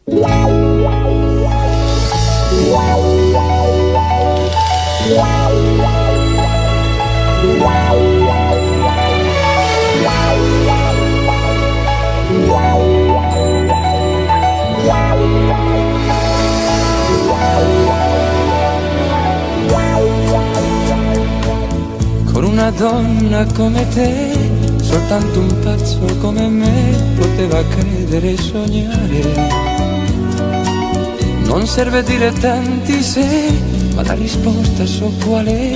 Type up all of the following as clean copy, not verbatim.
Con una donna come te, soltanto un pazzo come me poteva credere e sognare. Non serve dire tanti se, ma la risposta so qual è: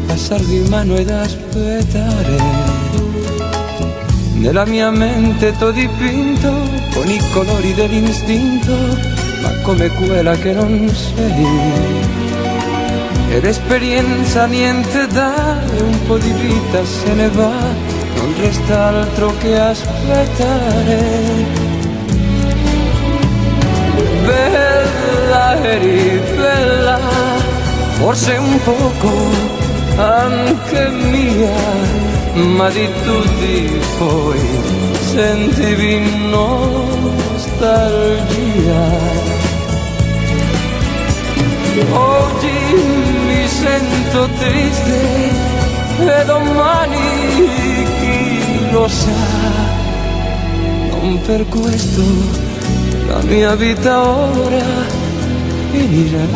passar di mano ed aspettare. Nella mia mente t'ho dipinto con i colori dell'istinto, ma come quella che non sei. Ed esperienza niente dà, e un po' di vita se ne va, non resta altro che aspettare. Bella eri bella, forse un poco anche mia, ma di tutti poi sentivi nostalgia. Oggi mi sento triste e domani chi lo sa. Non per questo la mia vita ora finirà.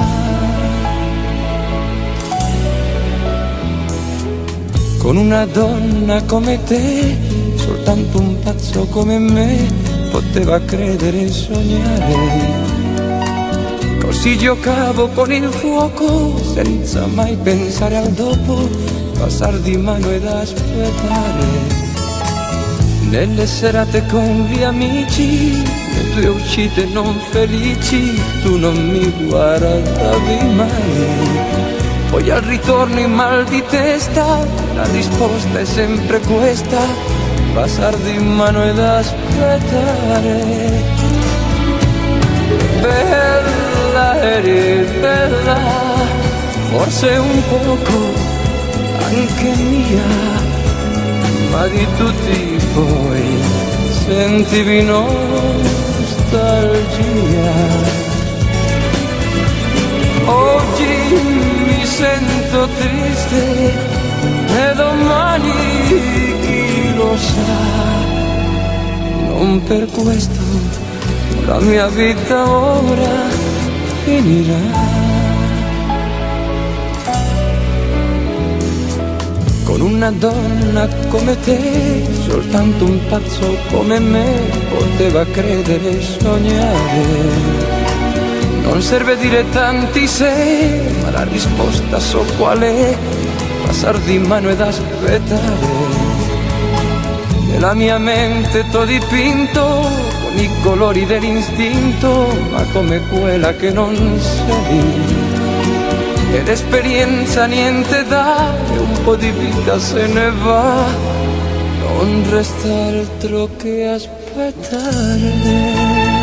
Con una donna come te, soltanto un pazzo come me poteva credere e sognare. Così giocavo con il fuoco, senza mai pensare al dopo, passar di mano ed aspettare. Nelle serate con gli amici, le tue uscite non felici, tu non mi guardavi mai. Poi al ritorno in mal di testa, la risposta è sempre questa: passar di mano ed aspettare. Bella eri bella, forse un poco anche mia, ma di tutti poi sentivi nostalgia. Oggi mi sento triste e domani chi lo sa. Non per questo la mia vita ora finirà. Con una donna come te, soltanto un pazzo come me poteva credere e sognare. Non serve dire tanti se, ma la risposta so qual è: passar di mano ed aspettare. Nella mia mente t'ho dipinto con i colori dell'istinto, ma come quella che non sei. Ed esperienza niente dà, e un po' di vita se ne va, non resta altro che aspettare.